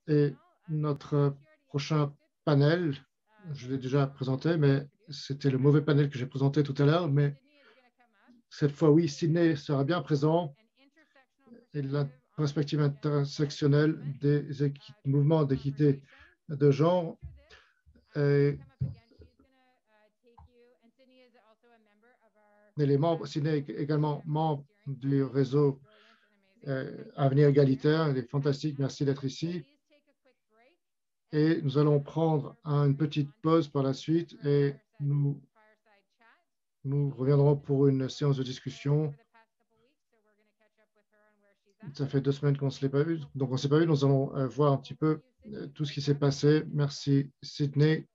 Et notre prochain panel, je l'ai déjà présenté, mais c'était le mauvais panel que j'ai présenté tout à l'heure. Mais cette fois, oui, Sydney sera bien présent et la perspective intersectionnelle des mouvements d'équité de genre. Et les membres, Sydney est également membre du réseau Avenir égalitaire. Il est fantastique, merci d'être ici. Et nous allons prendre une petite pause par la suite et nous reviendrons pour une séance de discussion. Ça fait 2 semaines qu'on ne s'est pas vu. Donc, on ne s'est pas vu. Nous allons voir un petit peu tout ce qui s'est passé. Merci, Sydney.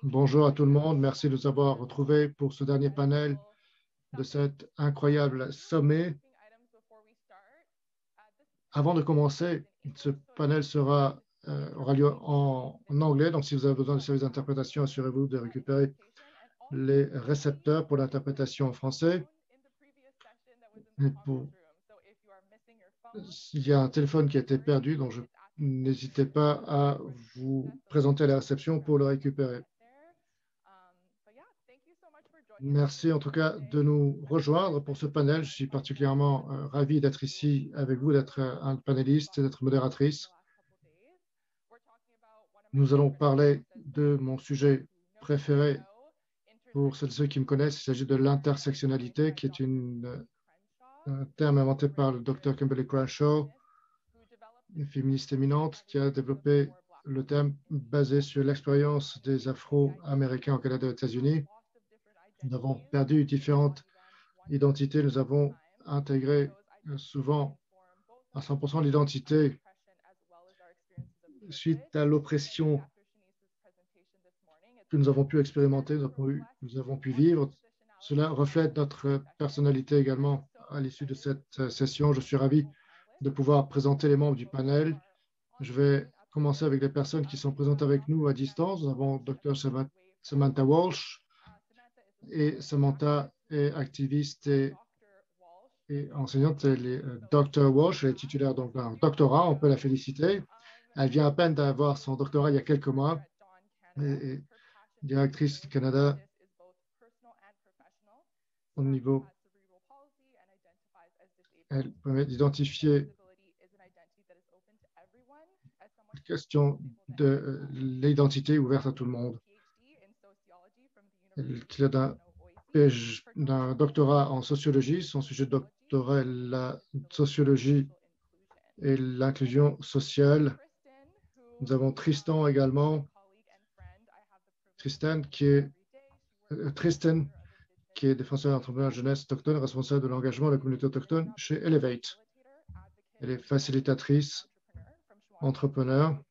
Bonjour à tout le monde. Merci de nous avoir retrouvés pour ce dernier panel de cet incroyable sommet. Avant de commencer, ce panel aura lieu en anglais. Donc, si vous avez besoin de services d'interprétation, assurez-vous de récupérer les récepteurs pour l'interprétation en français. Il y a un téléphone qui a été perdu, donc n'hésitez pas à vous présenter à la réception pour le récupérer. Merci en tout cas de nous rejoindre pour ce panel. Je suis particulièrement ravi d'être ici avec vous, d'être un panéliste, d'être modératrice. Nous allons parler de mon sujet préféré. Pour ceux qui me connaissent, il s'agit de l'intersectionnalité, qui est un terme inventé par le Dr. Kimberly Crenshaw, une féministe éminente qui a développé le thème basé sur l'expérience des Afro-Américains au Canada et aux États-Unis. Nous avons perdu différentes identités. Nous avons intégré souvent à 100% l'identité suite à l'oppression que nous avons pu expérimenter, nous avons pu vivre. Cela reflète notre personnalité également à l'issue de cette session. Je suis ravi de pouvoir présenter les membres du panel. Je vais commencer avec les personnes qui sont présentes avec nous à distance. Nous avons Dr. Samantha Walsh. Et Samantha est activiste et enseignante. Elle est Dr. Walsh, elle est titulaire d'un doctorat. On peut la féliciter. Elle vient à peine d'avoir son doctorat il y a quelques mois. Et directrice du Canada au niveau. Elle permet d'identifier la question de l'identité ouverte à tout le monde. Elle a d'un doctorat en sociologie. Son sujet de doctorat est la sociologie et l'inclusion sociale. Nous avons Tristan également. Tristan qui est défenseur entrepreneur jeunesse autochtone, responsable de l'engagement de la communauté autochtone chez Elevate. Elle est facilitatrice, entrepreneur,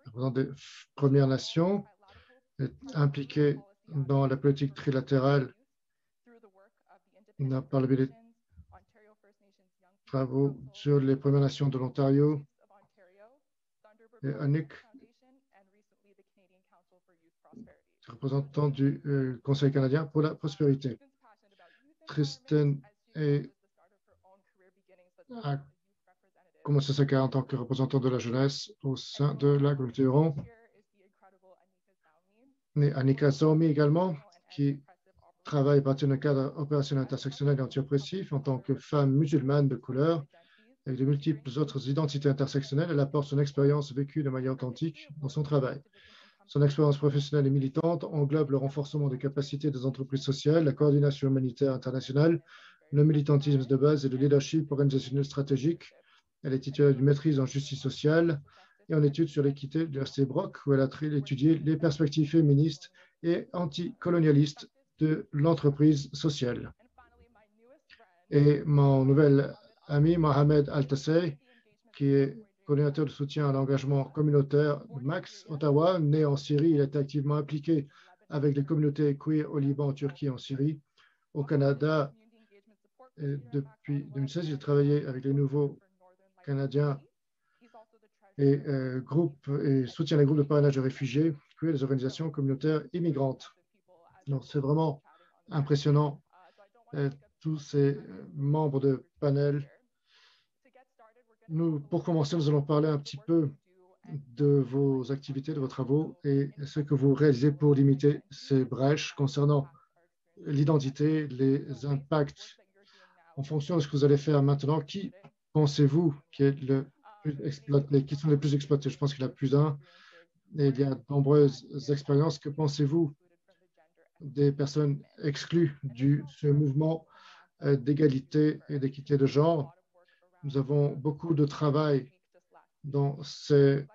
représentant des Premières Nations, est impliquée dans la politique trilatérale par le biais des travaux sur les Premières Nations de l'Ontario. Et Annick, représentant du Conseil canadien pour la prospérité. Tristan a commencé sa carrière en tant que représentant de la jeunesse au sein de la communauté Huron. Et Annika Zaomi également, qui travaille à partir d'un cadre opérationnel intersectionnel et anti-oppressif en tant que femme musulmane de couleur, avec de multiples autres identités intersectionnelles. Elle apporte son expérience vécue de manière authentique dans son travail. Son expérience professionnelle et militante englobe le renforcement des capacités des entreprises sociales, la coordination humanitaire internationale, le militantisme de base et le leadership organisationnel stratégique. Elle est titulaire d'une maîtrise en justice sociale et en études sur l'équité de l'Université Brock, où elle a étudié les perspectives féministes et anticolonialistes de l'entreprise sociale. Et mon nouvel ami, Mohamed Al-Tassey, qui est coordinateur de soutien à l'engagement communautaire de Max, Ottawa, né en Syrie. Il est activement impliqué avec les communautés queer au Liban, en Turquie et en Syrie. Au Canada, depuis 2016, il a travaillé avec les nouveaux Canadiens et soutient les groupes de parrainage de réfugiés, queer et les organisations communautaires immigrantes. Donc, c'est vraiment impressionnant, tous ces membres de panel. Pour commencer, nous allons parler un petit peu de vos activités, de vos travaux et ce que vous réalisez pour limiter ces brèches concernant l'identité, les impacts en fonction de ce que vous allez faire maintenant. Qui pensez-vous qui est le plus exploité, qui sont les plus exploités? Je pense qu'il y en a plus d'un et il y a de nombreuses expériences. Que pensez-vous des personnes exclues du ce mouvement d'égalité et d'équité de genre? Nous avons beaucoup de travail dans cette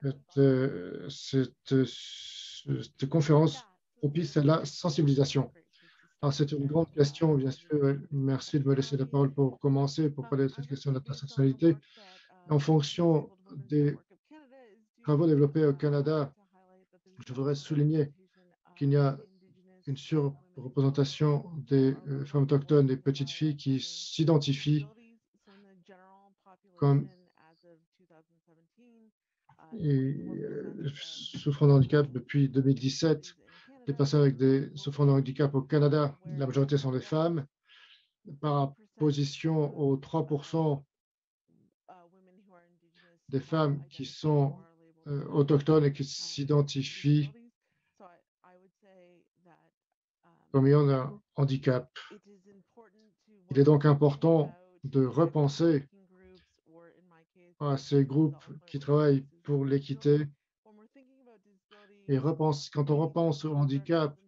conférence propice à la sensibilisation. Alors, c'est une grande question, bien sûr. Merci de me laisser la parole pour commencer, pour parler de cette question de l'intersectionnalité. En fonction des travaux développés au Canada, je voudrais souligner qu'il y a une surreprésentation des femmes autochtones, des petites filles qui s'identifient comme souffrant de handicap depuis 2017. Les personnes avec des souffrant de handicap au Canada, la majorité sont des femmes, par opposition aux 3% des femmes qui sont autochtones et qui s'identifient comme ayant un handicap. Il est donc important de repenser à ces groupes qui travaillent pour l'équité et quand on repense au handicap,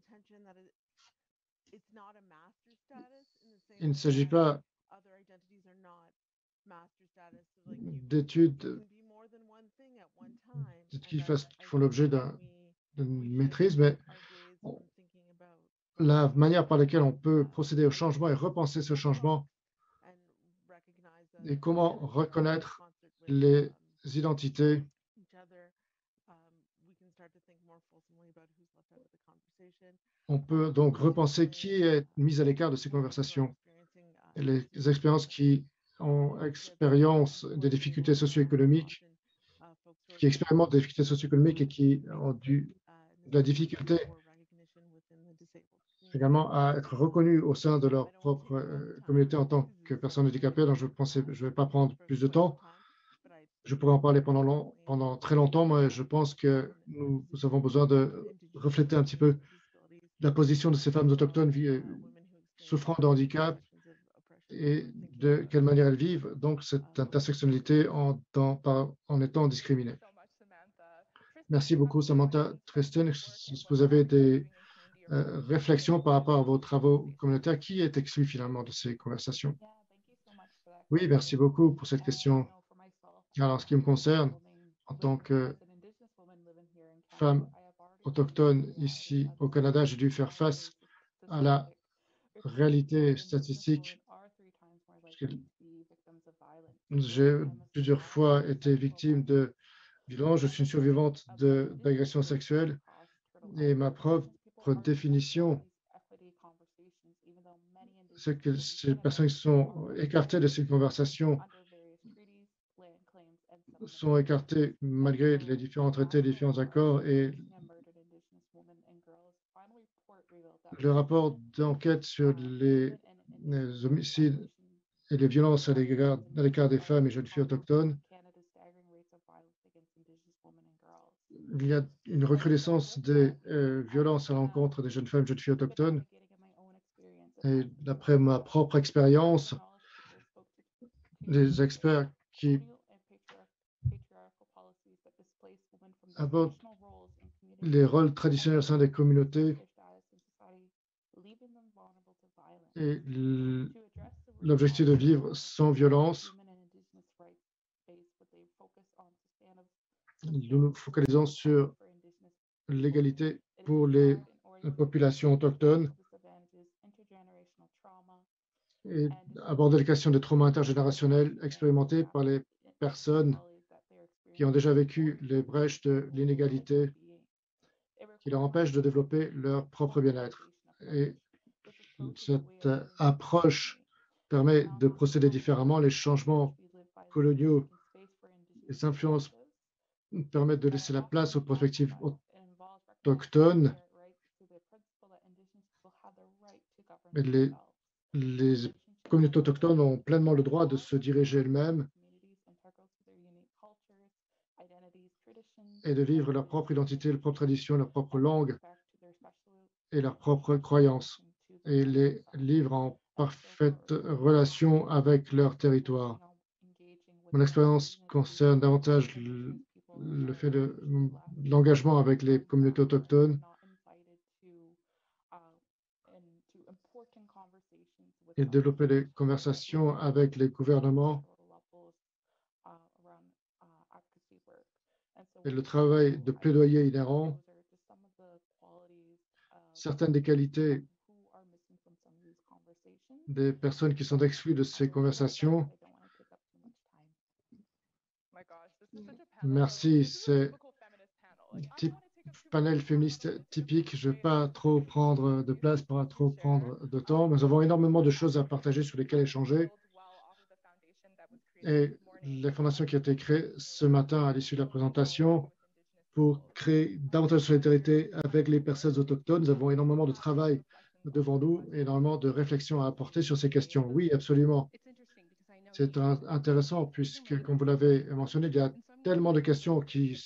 il ne s'agit pas d'études qui font l'objet d'une maîtrise, mais la manière par laquelle on peut procéder au changement et repenser ce changement et comment reconnaître les identités. On peut donc repenser qui est mis à l'écart de ces conversations. Et les expériences qui ont expérience des difficultés socio-économiques, qui expérimentent des difficultés socio-économiques et qui ont de la difficulté également à être reconnus au sein de leur propre communauté en tant que personnes handicapées. Donc, je ne vais pas prendre plus de temps. Je pourrais en parler pendant très longtemps, mais je pense que nous avons besoin de refléter un petit peu la position de ces femmes autochtones souffrant de handicap et de quelle manière elles vivent donc cette intersectionnalité en étant discriminées. Merci beaucoup, Samantha. Tristan, si vous avez des réflexions par rapport à vos travaux communautaires, qui est exclu finalement de ces conversations? Oui, merci beaucoup pour cette question. Alors, en ce qui me concerne, en tant que femme autochtone ici au Canada, j'ai dû faire face à la réalité statistique. J'ai plusieurs fois été victime de violences. Je suis une survivante d'agressions sexuelles et ma propre définition, c'est que ces personnes qui sont écartées de ces conversations sont écartées malgré les différents traités, les différents accords et le rapport d'enquête sur les homicides et les violences à l'égard des femmes et jeunes filles autochtones. Il y a une recrudescence des violences à l'encontre des jeunes femmes et jeunes filles autochtones. Et d'après ma propre expérience, les experts qui abordent les rôles traditionnels au sein des communautés et l'objectif de vivre sans violence. Nous nous focalisons sur l'égalité pour les populations autochtones et aborder les questions de trauma intergénérationnel expérimentés par les personnes qui ont déjà vécu les brèches de l'inégalité qui leur empêchent de développer leur propre bien-être. Et cette approche permet de procéder différemment. Les changements coloniaux, les influences permettent de laisser la place aux perspectives autochtones. Et les communautés autochtones ont pleinement le droit de se diriger elles-mêmes et de vivre leur propre identité, leur propre tradition, leur propre langue et leurs propres croyances et les livre en parfaite relation avec leur territoire. Mon expérience concerne davantage le fait de l'engagement avec les communautés autochtones et développer des conversations avec les gouvernements et le travail de plaidoyer inhérent. Certaines des qualités des personnes qui sont exclues de ces conversations. Merci, c'est type panel féministe typique. Je ne vais pas trop prendre de place, pas trop prendre de temps. Nous avons énormément de choses à partager sur lesquelles échanger. Et les fondations qui ont été créées ce matin à l'issue de la présentation pour créer davantage de solidarité avec les personnes autochtones. Nous avons énormément de travail devant nous et énormément de réflexions à apporter sur ces questions. Oui, absolument. C'est intéressant puisque, comme vous l'avez mentionné, il y a tellement de questions qui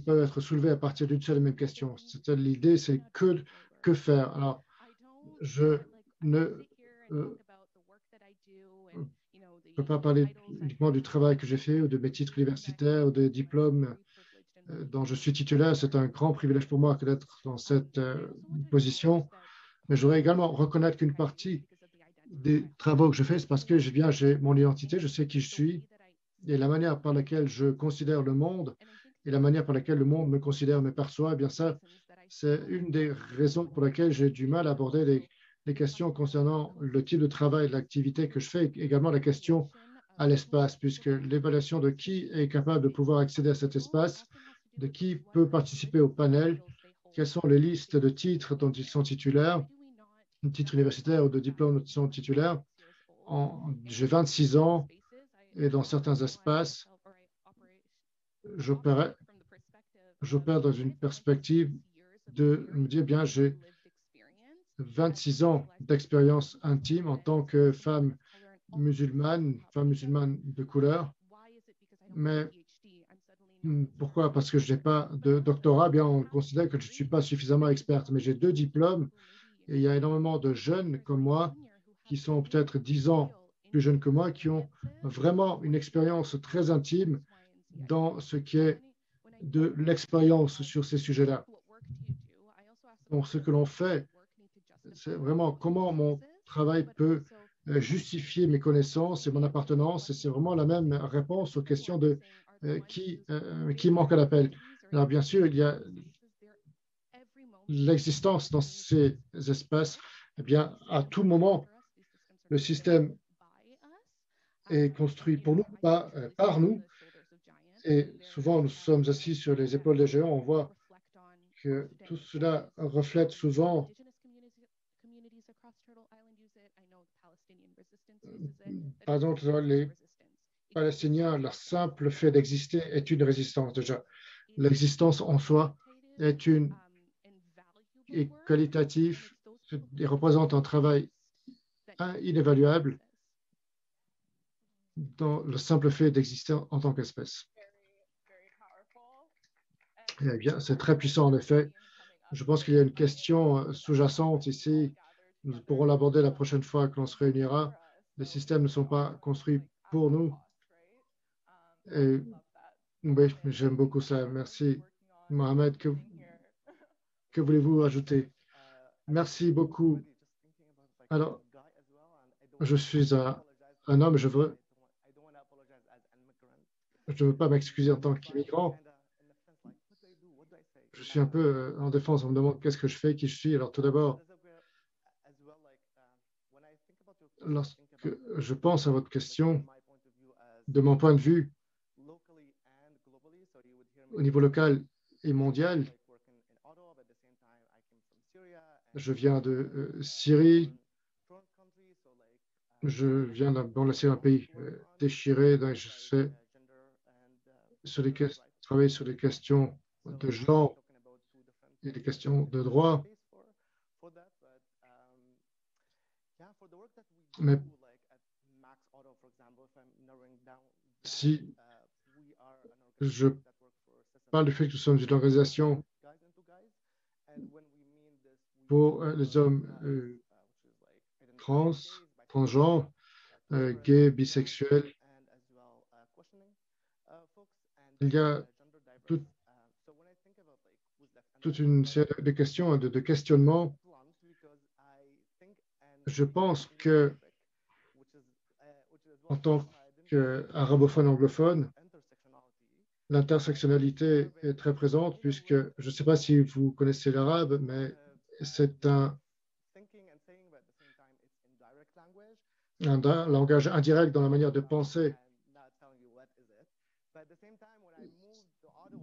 peuvent être soulevées à partir d'une seule et même question. L'idée, c'est que faire. Alors, je ne peux pas parler uniquement du travail que j'ai fait ou de mes titres universitaires ou des diplômes dont je suis titulaire. C'est un grand privilège pour moi que d'être dans cette position. Mais je voudrais également reconnaître qu'une partie des travaux que je fais, c'est parce que j'ai mon identité, je sais qui je suis et la manière par laquelle je considère le monde et la manière par laquelle le monde me considère, me perçoit. Eh bien, ça, c'est une des raisons pour lesquelles j'ai du mal à aborder les questions concernant le type de travail, l'activité que je fais, également la question à l'espace, puisque l'évaluation de qui est capable de pouvoir accéder à cet espace, de qui peut participer au panel, quelles sont les listes de titres dont ils sont titulaires, de titres universitaires ou de diplômes dont ils sont titulaires. J'ai 26 ans et dans certains espaces, j'opère dans une perspective de me dire, bien, j'ai 26 ans d'expérience intime en tant que femme musulmane de couleur. Mais pourquoi? Parce que je n'ai pas de doctorat, bien, on considère que je ne suis pas suffisamment experte, mais j'ai 2 diplômes et il y a énormément de jeunes comme moi qui sont peut-être 10 ans plus jeunes que moi, qui ont vraiment une expérience très intime dans ce qui est de l'expérience sur ces sujets-là. Donc, ce que l'on fait, c'est vraiment comment mon travail peut justifier mes connaissances et mon appartenance. Et c'est vraiment la même réponse aux questions de qui manque à l'appel. Alors, bien sûr, il y a l'existence dans ces espaces. Eh bien, à tout moment, le système est construit pour nous, pas par nous. Et souvent, nous sommes assis sur les épaules des géants. On voit que tout cela reflète souvent, par exemple, les Palestiniens, leur simple fait d'exister est une résistance déjà. L'existence en soi est qualitatif et représente un travail inévaluable dans le simple fait d'exister en tant qu'espèce. Eh bien, c'est très puissant en effet. Je pense qu'il y a une question sous-jacente ici. Nous pourrons l'aborder la prochaine fois que l'on se réunira. Les systèmes ne sont pas construits pour nous. Et oui, j'aime beaucoup ça. Merci, Mohamed. Que voulez-vous ajouter? Merci beaucoup. Alors, je suis un homme, je veux pas m'excuser en tant qu'immigrant. Je suis un peu en défense. On me demande qu'est-ce que je fais, qui je suis. Alors, tout d'abord, lorsque je pense à votre question, de mon point de vue, au niveau local et mondial, je viens de Syrie. Je viens la Syrie, un pays déchiré. Donc je sais travailler sur des questions de genre et des questions de droit. Mais si je parle du fait que nous sommes une organisation pour les hommes trans, transgenres, gays, bisexuels. Il y a tout- toute une série de questions, de questionnements. Je pense que en tant qu'arabophone anglophone, l'intersectionnalité est très présente puisque je ne sais pas si vous connaissez l'arabe, mais c'est un langage indirect dans la manière de penser.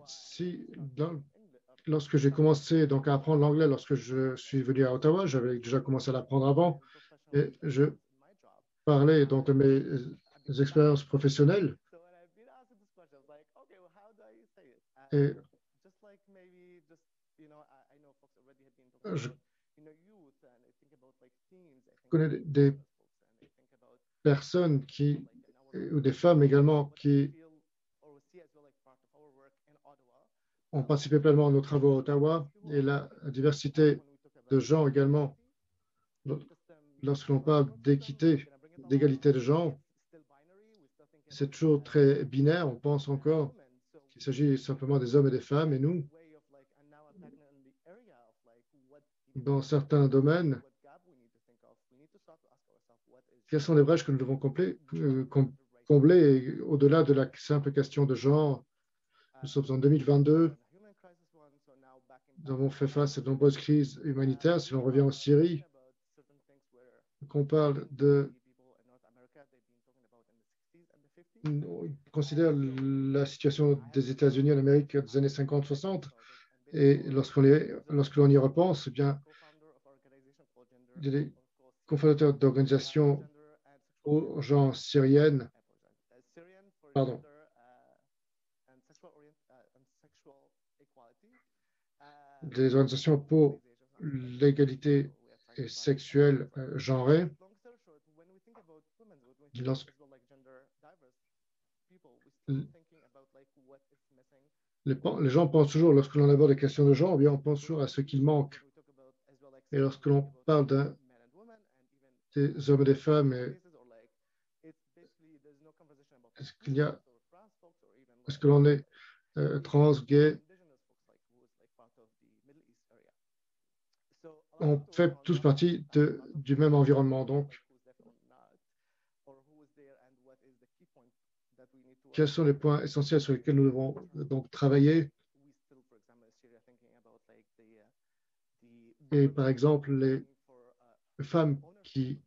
Si, lorsque j'ai commencé donc, à apprendre l'anglais, lorsque je suis venu à Ottawa, j'avais déjà commencé à l'apprendre avant, et je parlais donc de mes expériences professionnelles. Et je connais des personnes ou des femmes également qui ont participé pleinement à nos travaux à Ottawa et la diversité de gens également. Lorsque l'on parle d'équité, d'égalité de genre, c'est toujours très binaire. On pense encore qu'il s'agit simplement des hommes et des femmes. Et nous, dans certains domaines, quelles sont les brèches que nous devons combler au-delà de la simple question de genre? Nous sommes en 2022. Nous avons fait face à de nombreuses crises humanitaires. Si l'on revient en Syrie, qu'on parle on considère la situation des États-Unis en Amérique des années 50-60, et lorsque l'on y repense, eh bien, les cofondateurs d'organisations aux gens syriennes, pardon, des organisations pour l'égalité sexuelle genrée. Lorsque les gens pensent toujours, lorsque l'on aborde les questions de genre, eh bien, on pense toujours à ce qu'il manque. Et lorsque l'on parle des hommes et des femmes, est-ce que l'on est trans, gay? On fait tous partie du même environnement. Donc, quels sont les points essentiels sur lesquels nous devons donc travailler? Et par exemple, les femmes qui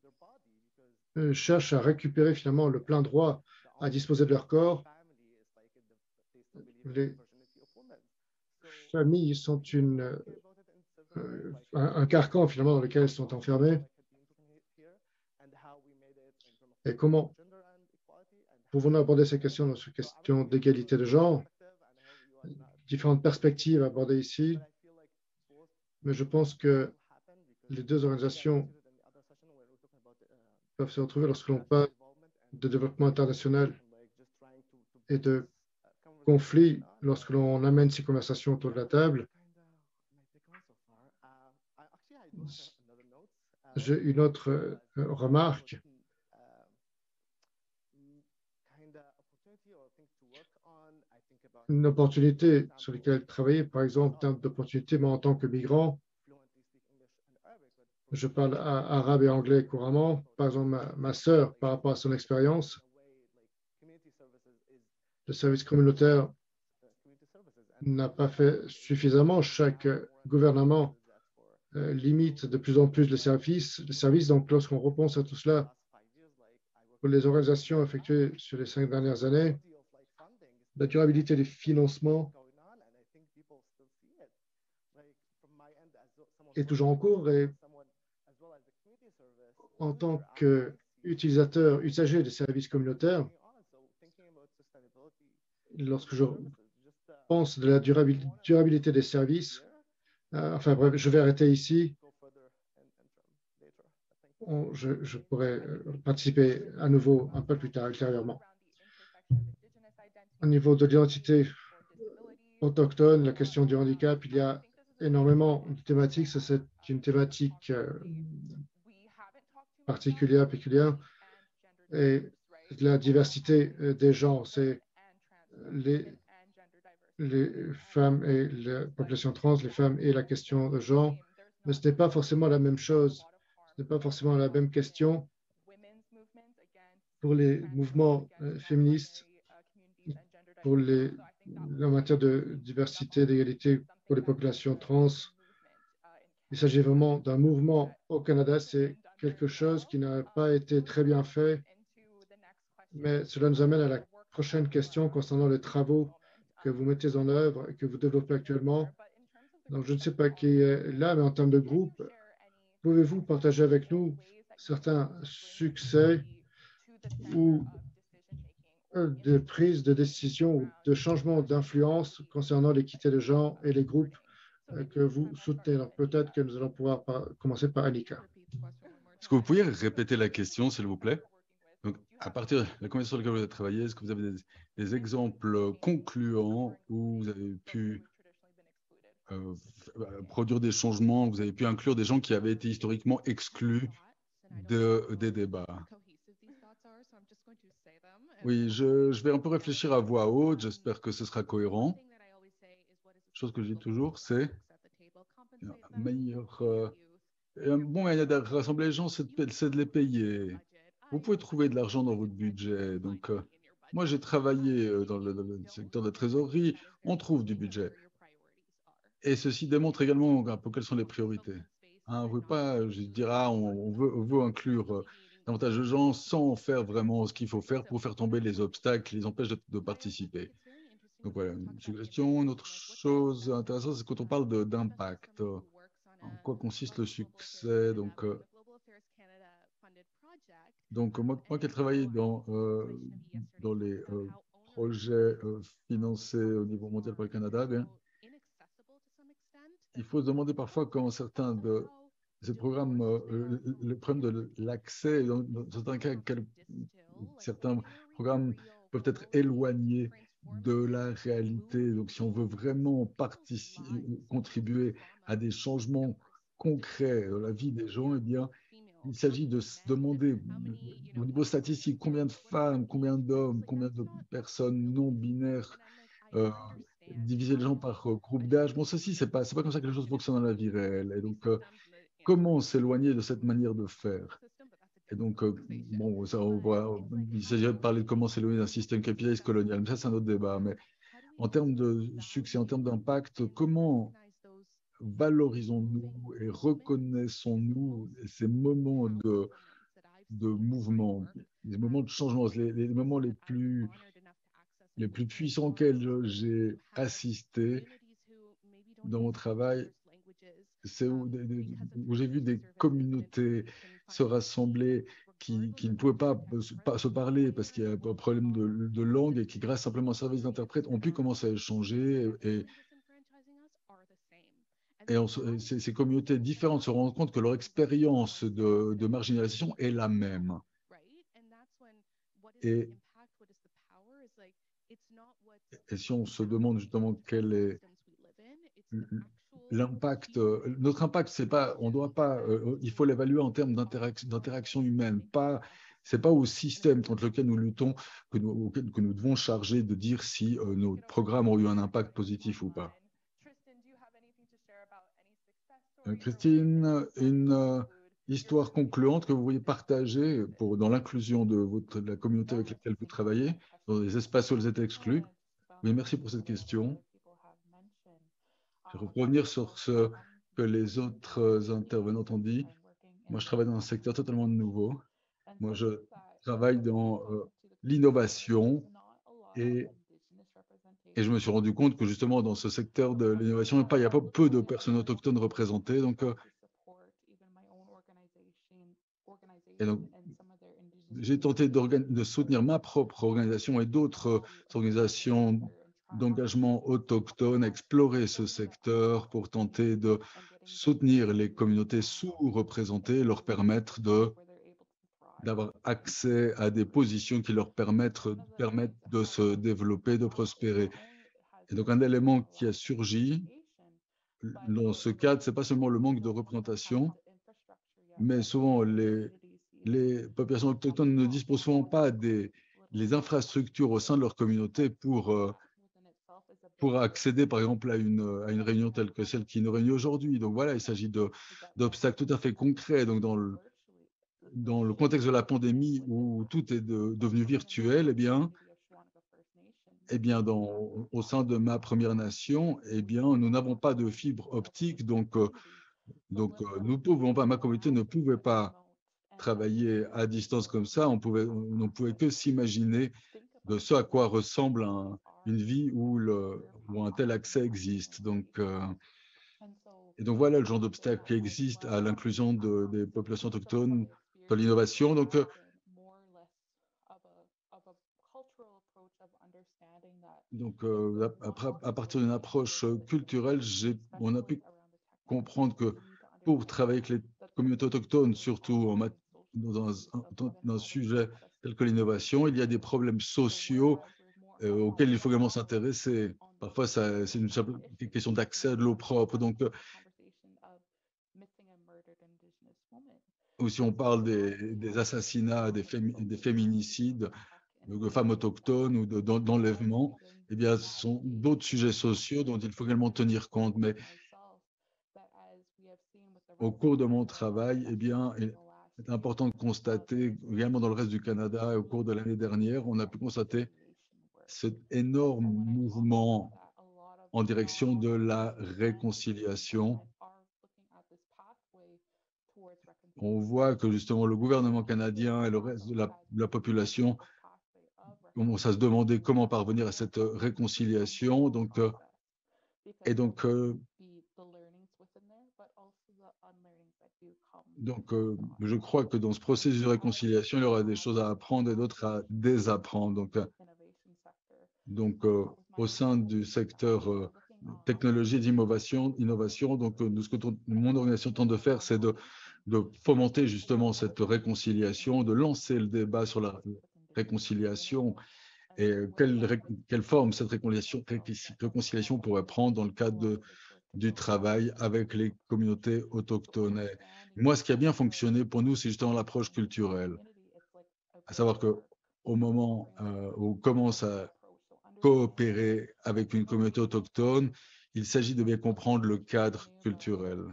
cherchent à récupérer finalement le plein droit à disposer de leur corps. Les familles sont un carcan finalement dans lequel elles sont enfermées. Et comment pouvons-nous aborder ces questions dans cette question d'égalité de genre? Différentes perspectives abordées ici, mais je pense que les deux organisations peuvent se retrouver lorsque l'on parle de développement international et de conflit, lorsque l'on amène ces conversations autour de la table. J'ai une autre remarque. Une opportunité sur laquelle travailler, par exemple, en termes d'opportunités, moi en tant que migrant, je parle arabe et anglais couramment. Par exemple, ma sœur, par rapport à son expérience, le service communautaire n'a pas fait suffisamment. Chaque gouvernement limite de plus en plus les services. Donc, lorsqu'on repense à tout cela, pour les organisations effectuées sur les 5 dernières années, la durabilité des financements est toujours en cours. Et en tant qu'utilisateur, usager des services communautaires, lorsque je pense de la durabilité des services, enfin bref, je vais arrêter ici. Je pourrais participer à nouveau un peu plus tard, ultérieurement. Au niveau de l'identité autochtones, la question du handicap. Il y a énormément de thématiques. C'est une thématique particulière, péculière. Et la diversité des genres, c'est les, les femmes et la population trans, les femmes et la question de genre. Mais ce n'est pas forcément la même chose. Ce n'est pas forcément la même question pour les mouvements féministes, pour en matière de diversité, d'égalité pour les populations trans. Il s'agit vraiment d'un mouvement au Canada. C'est quelque chose qui n'a pas été très bien fait, mais cela nous amène à la prochaine question concernant les travaux que vous mettez en œuvre et que vous développez actuellement. Donc, je ne sais pas qui est là, mais en termes de groupe, pouvez-vous partager avec nous certains succès ou de prise de décision ou de changement d'influence concernant l'équité de genre et les groupes que vous soutenez? Donc, peut-être que nous allons pouvoir commencer par Annika. Est-ce que vous pourriez répéter la question, s'il vous plaît? Donc, à partir de la convention sur laquelle vous avez travaillé, est-ce que vous avez des exemples concluants où vous avez pu produire des changements, vous avez pu inclure des gens qui avaient été historiquement exclus des débats? Oui, je vais un peu réfléchir à voix haute, j'espère que ce sera cohérent. Chose que je dis toujours, c'est meilleur. Un bon moyen de rassembler les gens, c'est de les payer. Vous pouvez trouver de l'argent dans votre budget. Donc, moi, j'ai travaillé dans le secteur de la trésorerie. On trouve du budget. Et ceci démontre également un peu quelles sont les priorités. Hein, on ne veut pas je dire, ah, on veut inclure davantage de gens sans faire vraiment ce qu'il faut faire pour faire tomber les obstacles qui les empêchent de participer. Donc voilà, une suggestion. Une autre chose intéressante, c'est quand on parle d'impact. En quoi consiste le succès? Donc moi qui ai travaillé dans les projets financés au niveau mondial par le Canada, bien, il faut se demander parfois comment certains de ces programmes, le problème de l'accès, dans certains cas, certains programmes peuvent être éloignés de la réalité. Donc, si on veut vraiment contribuer à des changements concrets dans la vie des gens, eh bien, il s'agit de se demander au niveau statistique combien de femmes, combien d'hommes, combien de personnes non binaires, euh, diviser les gens par groupe d'âge. Bon, ceci, c'est pas comme ça que les choses fonctionnent dans la vie réelle. Et donc, comment s'éloigner de cette manière de faire? Et donc, bon, ça, il s'agirait de parler de comment s'éloigner d'un système capitaliste colonial. Mais ça, c'est un autre débat. Mais en termes de succès, en termes d'impact, comment valorisons-nous et reconnaissons-nous ces moments de mouvement, les moments de changement, les moments les plus puissants auxquels j'ai assisté dans mon travail, c'est où j'ai vu des communautés se rassembler qui ne pouvaient pas se parler parce qu'il y a un problème de langue et qui, grâce simplement au service d'interprète, ont pu commencer à échanger ces communautés différentes se rendent compte que leur expérience de marginalisation est la même. Et, et si on se demande justement quel est l'impact, notre impact, c'est pas, on doit pas, il faut l'évaluer en termes d'interaction humaine, pas, c'est pas au système contre lequel nous luttons que nous devons charger de dire si nos programmes ont eu un impact positif ou pas. Christine, une histoire concluante que vous voulez partager dans l'inclusion de la communauté avec laquelle vous travaillez, dans les espaces où vous êtes exclus. Oui, merci pour cette question. Je vais revenir sur ce que les autres intervenants ont dit. Moi, je travaille dans un secteur totalement nouveau. Moi, je travaille dans l'innovation et je me suis rendu compte que justement dans ce secteur de l'innovation, il n'y a pas peu de personnes autochtones représentées. Et donc, j'ai tenté de soutenir ma propre organisation et d'autres organisations d'engagement autochtone, explorer ce secteur pour tenter de soutenir les communautés sous-représentées, leur permettre d'avoir accès à des positions qui leur permettent de se développer, de prospérer. Et donc un élément qui a surgi dans ce cadre, ce n'est pas seulement le manque de représentation, mais souvent les populations autochtones ne disposent souvent pas des les infrastructures au sein de leur communauté pour accéder, par exemple, à une réunion telle que celle qui nous réunit aujourd'hui. Donc voilà, il s'agit d'obstacles tout à fait concrets. Donc dans le contexte de la pandémie où tout est devenu virtuel, eh bien au sein de ma Première Nation, eh bien, nous n'avons pas de fibre optique, nous pouvons pas, ma communauté ne pouvait pas travailler à distance comme ça. On ne pouvait que s'imaginer de ce à quoi ressemble une vie où un tel accès existe. Et donc voilà le genre d'obstacle qui existe à l'inclusion des populations autochtones dans l'innovation. Après, à partir d'une approche culturelle, on a pu comprendre que pour travailler avec les communautés autochtones, surtout dans un sujet tel que l'innovation, il y a des problèmes sociaux auxquels il faut également s'intéresser. Parfois, c'est une simple question d'accès à de l'eau propre. Ou si on parle des assassinats, des féminicides de femmes autochtones ou d'enlèvements, eh bien, ce sont d'autres sujets sociaux dont il faut également tenir compte. Mais au cours de mon travail, eh bien, il est important de constater, également dans le reste du Canada, et au cours de l'année dernière, on a pu constater cet énorme mouvement en direction de la réconciliation. On voit que justement le gouvernement canadien et le reste de la population commencent à se demander comment parvenir à cette réconciliation. Je crois que dans ce processus de réconciliation, il y aura des choses à apprendre et d'autres à désapprendre. Au sein du secteur technologie et d'innovation, ce que mon organisation tente de faire, c'est de fomenter justement cette réconciliation, de lancer le débat sur la réconciliation et quelle forme cette réconciliation pourrait prendre dans le cadre du travail avec les communautés autochtones. Et moi, ce qui a bien fonctionné pour nous, c'est justement l'approche culturelle, à savoir que au moment où on commence à coopérer avec une communauté autochtone, il s'agit de bien comprendre le cadre culturel.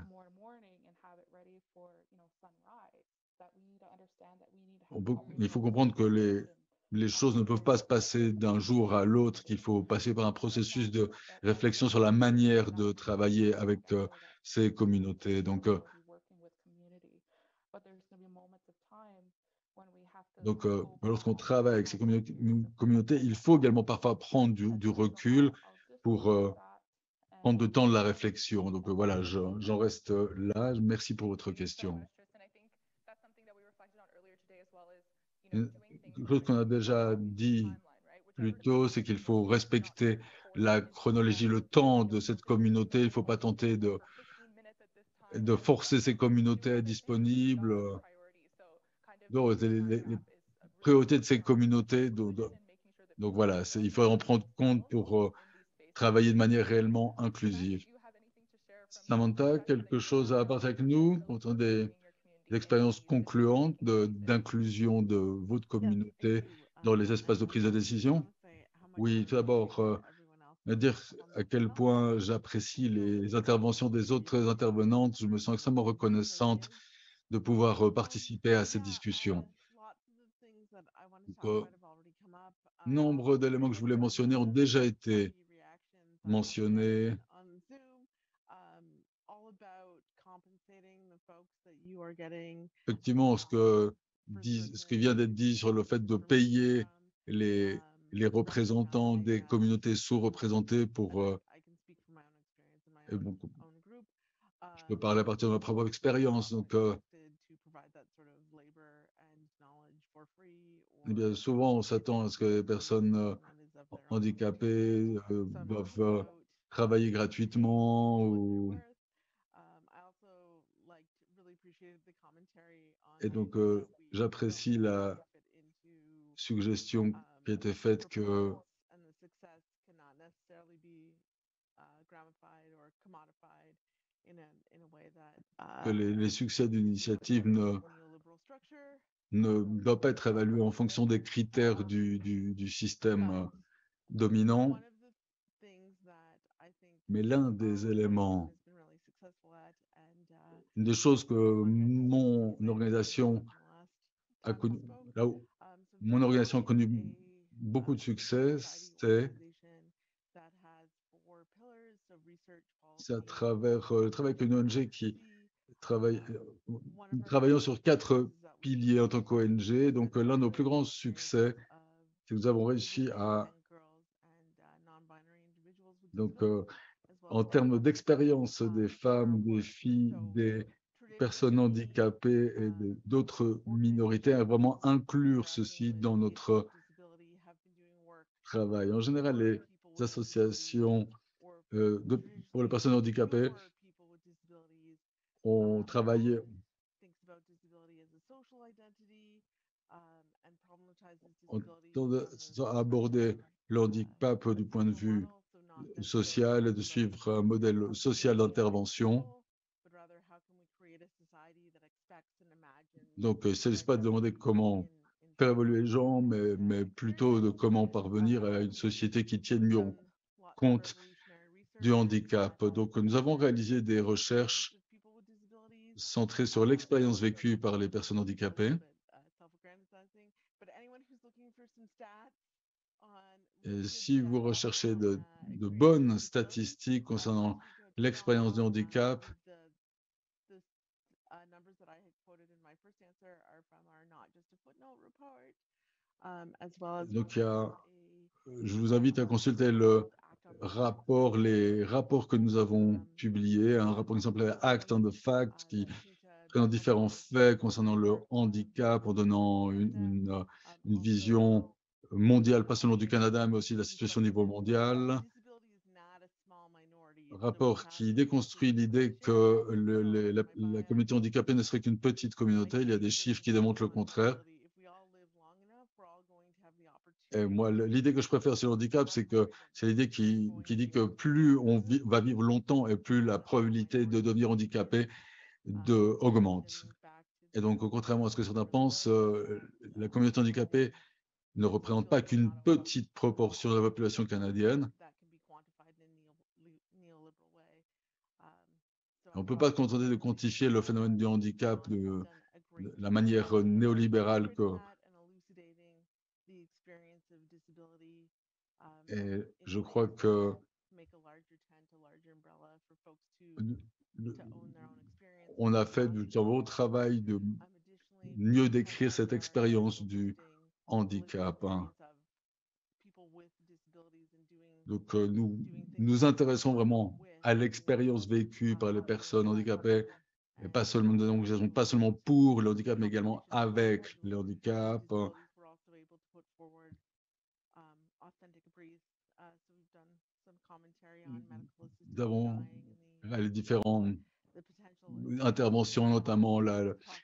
Il faut comprendre que les choses ne peuvent pas se passer d'un jour à l'autre, qu'il faut passer par un processus de réflexion sur la manière de travailler avec ces communautés. Lorsqu'on travaille avec ces communautés, il faut également parfois prendre du recul pour prendre le temps de la réflexion. Voilà, j'en reste là. Merci pour votre question. Quelque chose qu'on a déjà dit plus tôt, c'est qu'il faut respecter la chronologie, le temps de cette communauté. Il ne faut pas tenter de forcer ces communautés à être disponibles. Les priorités de ces communautés. Voilà, il faut en prendre compte pour travailler de manière réellement inclusive. Samantha, quelque chose à partager avec nous pour des expériences concluantes d'inclusion de votre communauté dans les espaces de prise de décision? Oui, tout d'abord, me dire à quel point j'apprécie les interventions des autres intervenantes. Je me sens extrêmement reconnaissante de pouvoir participer à cette discussion. Nombre d'éléments que je voulais mentionner ont déjà été mentionnés. Effectivement, ce qui vient d'être dit sur le fait de payer les, les représentants des communautés sous-représentées je peux parler à partir de ma propre expérience. Souvent, on s'attend à ce que les personnes handicapées doivent travailler gratuitement j'apprécie la suggestion qui a été faite que que les succès d'une initiative ne doivent pas être évalués en fonction des critères du système dominant, mais l'un des éléments, une des choses que mon organisation a connu, là où mon organisation a connu beaucoup de succès, c'est à travers le travail avec une ONG qui travaille, travaillant sur 4 piliers en tant qu'ONG. Donc, l'un de nos plus grands succès, c'est que nous avons réussi à, donc, en termes d'expérience des femmes, des filles, des personnes handicapées et d'autres minorités, à vraiment inclure ceci dans notre travail. En général, les associations pour les personnes handicapées ont travaillé, ont abordé le handicap du point de vue social et de suivre un modèle social d'intervention. Donc, il ne s'agit pas de demander comment faire évoluer les gens, mais plutôt de comment parvenir à une société qui tienne mieux compte du handicap. Donc, nous avons réalisé des recherches centrées sur l'expérience vécue par les personnes handicapées. Et si vous recherchez de bonnes statistiques concernant l'expérience du handicap, donc je vous invite à consulter les rapports que nous avons publiés, un rapport qui s'appelait Act on the Fact, qui présente différents faits concernant le handicap en donnant une vision mondiale, pas seulement du Canada, mais aussi de la situation au niveau mondial. Rapport qui déconstruit l'idée que la communauté handicapée ne serait qu'une petite communauté. Il y a des chiffres qui démontrent le contraire. Et moi, l'idée que je préfère sur le handicap, c'est l'idée qui dit que plus on va vivre longtemps et plus la probabilité de devenir handicapé augmente. Et donc, contrairement à ce que certains pensent, la communauté handicapée ne représente pas qu'une petite proportion de la population canadienne. On ne peut pas se contenter de quantifier le phénomène du handicap de la manière néolibérale et je crois que on a fait du beau travail de mieux décrire cette expérience du handicap. Donc, nous nous intéressons vraiment à l'expérience vécue par les personnes handicapées, et pas seulement, donc, pas seulement pour le handicap, mais également avec le handicap. Nous avons les différentes interventions, notamment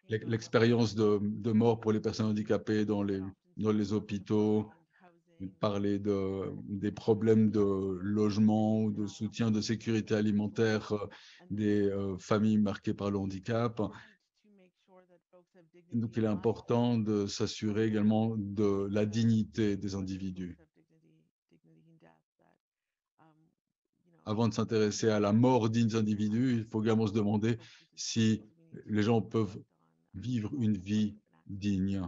l'expérience de mort pour les personnes handicapées dans les hôpitaux, parler des problèmes de logement ou de soutien de sécurité alimentaire des familles marquées par le handicap. Donc, il est important de s'assurer également de la dignité des individus. Avant de s'intéresser à la mort des individus, il faut également se demander si les gens peuvent vivre une vie digne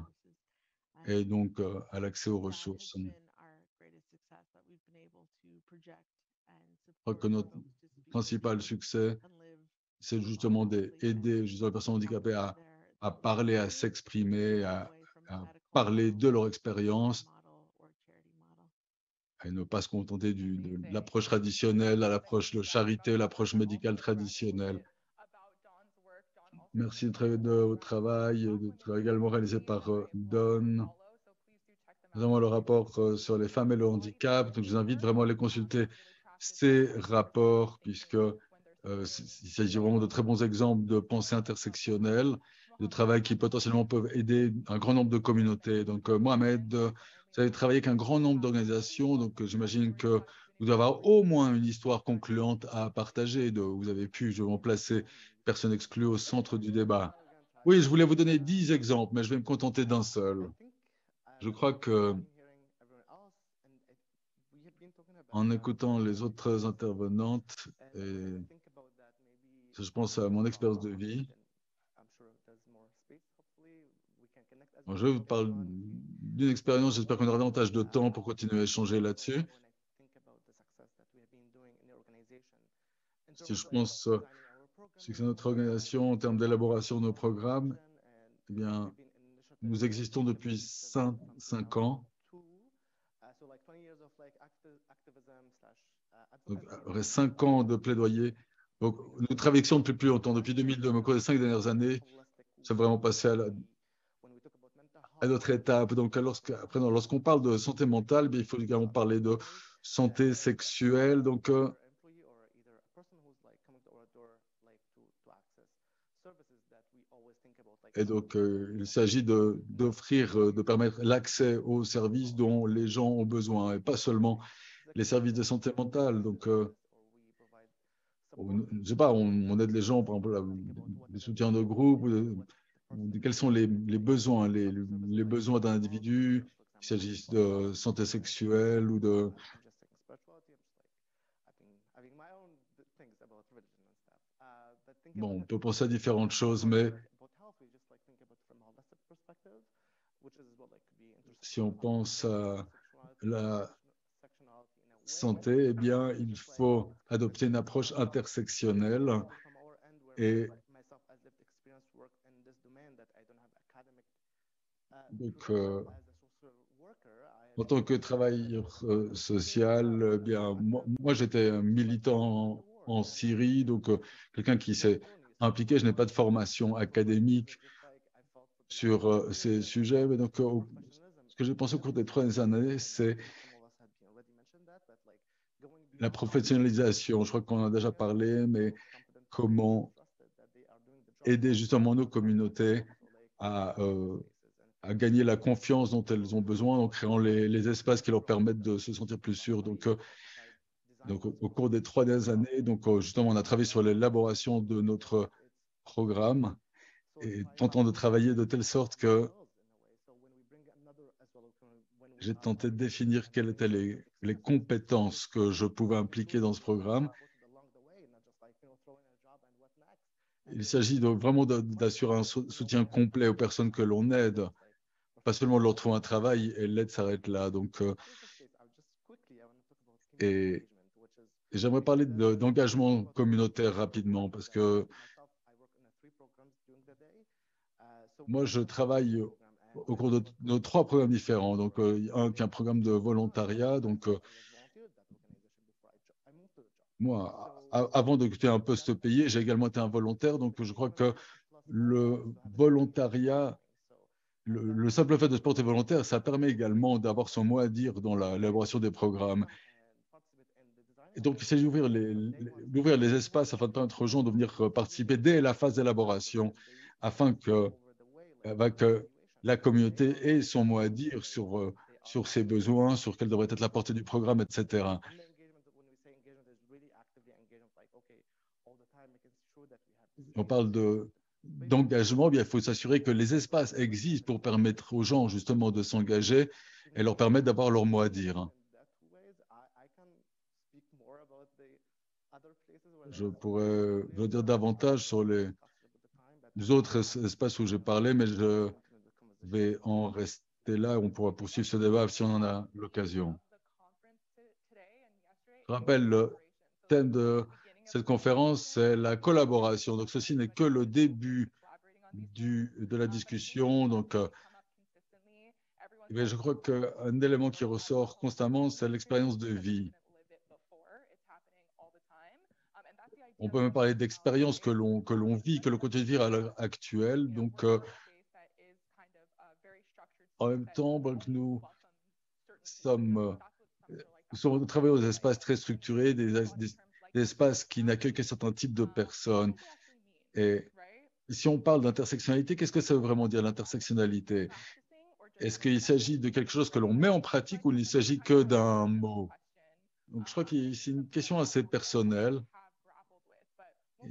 et donc à l'accès aux ressources. Je crois que notre principal succès, c'est justement d'aider les personnes handicapées à parler, à s'exprimer, à parler de leur expérience et ne pas se contenter de l'approche traditionnelle, à l'approche de charité, l'approche médicale traditionnelle. Merci de votre travail, du travail également réalisé par Don. Nous avons le rapport sur les femmes et le handicap, donc je vous invite vraiment à aller consulter ces rapports, puisque il s'agit vraiment de très bons exemples de pensée intersectionnelle, de travail qui potentiellement peuvent aider un grand nombre de communautés. Donc, Mohamed, vous avez travaillé avec un grand nombre d'organisations, donc j'imagine que vous devez avoir au moins une histoire concluante à partager. Vous avez pu, je vais remplacer personne exclue au centre du débat. Oui, je voulais vous donner 10 exemples, mais je vais me contenter d'un seul. Je crois que en écoutant les autres intervenantes, et je pense à mon expérience de vie, je vais vous parler d'une expérience, j'espère qu'on aura davantage de temps pour continuer à échanger là-dessus. Si je pense c'est notre organisation en termes d'élaboration de nos programmes, eh bien, nous existons depuis 5 ans. Donc, après 5 ans de plaidoyer. Donc, nous travaillons depuis plus longtemps, depuis 2002, mais au cours des 5 dernières années, c'est vraiment passé à notre étape. Donc, lorsqu'on parle de santé mentale, bien, il faut également parler de santé sexuelle. Donc, il s'agit d'offrir, de permettre l'accès aux services dont les gens ont besoin, et pas seulement les services de santé mentale. Donc, je sais pas, on aide les gens, par exemple, des soutiens de groupe, quels sont les besoins, les besoins d'un individu, qu'il s'agisse de santé sexuelle ou de... Bon, on peut penser à différentes choses, mais si on pense à la santé, eh bien, il faut adopter une approche intersectionnelle et donc, en tant que travailleur social, bien, moi j'étais un militant en Syrie, donc quelqu'un qui s'est impliqué. Je n'ai pas de formation académique sur ces sujets, mais donc ce que j'ai pensé au cours des 3 dernières années, c'est la professionnalisation. Je crois qu'on en a déjà parlé, mais comment aider justement nos communautés à, euh, à gagner la confiance dont elles ont besoin en créant les espaces qui leur permettent de se sentir plus sûrs. Donc au cours des 3 dernières années, justement, on a travaillé sur l'élaboration de notre programme et tentant de travailler de telle sorte que j'ai tenté de définir quelles étaient les compétences que je pouvais impliquer dans ce programme. Il s'agit vraiment d'assurer un soutien complet aux personnes que l'on aide, pas seulement de leur trouver un travail et l'aide s'arrête là. Et j'aimerais parler d'engagement communautaire rapidement parce que moi, je travaille au cours de nos 3 programmes différents. Donc, un qui est un programme de volontariat. Donc, moi, avant d'occuper un poste payé, j'ai également été un volontaire. Donc, je crois que le volontariat, le simple fait de se porter volontaire, ça permet également d'avoir son mot à dire dans l'élaboration des programmes. Et donc, il s'agit d'ouvrir les espaces afin de permettre aux gens de venir participer dès la phase d'élaboration, afin que la communauté ait son mot à dire sur ses besoins, sur quelle devrait être la portée du programme, etc. On parle d'engagement, bien, il faut s'assurer que les espaces existent pour permettre aux gens justement de s'engager et leur permettre d'avoir leur mot à dire. Je pourrais vous dire davantage sur les autres espaces où j'ai parlé, mais je vais en rester là. On pourra poursuivre ce débat si on en a l'occasion. Je rappelle, le thème de cette conférence, c'est la collaboration. Donc, ceci n'est que le début de la discussion. Donc, je crois qu'un élément qui ressort constamment, c'est l'expérience de vie. On peut même parler d'expérience que l'on vit, que l'on continue de vivre à l'heure actuelle. Donc, en même temps, nous travaillons aux espaces très structurés, des espaces qui n'accueillent qu'un certain type de personnes. Et si on parle d'intersectionnalité, qu'est-ce que ça veut vraiment dire l'intersectionnalité? Est-ce qu'il s'agit de quelque chose que l'on met en pratique ou il ne s'agit que d'un mot? Donc, je crois que c'est une question assez personnelle.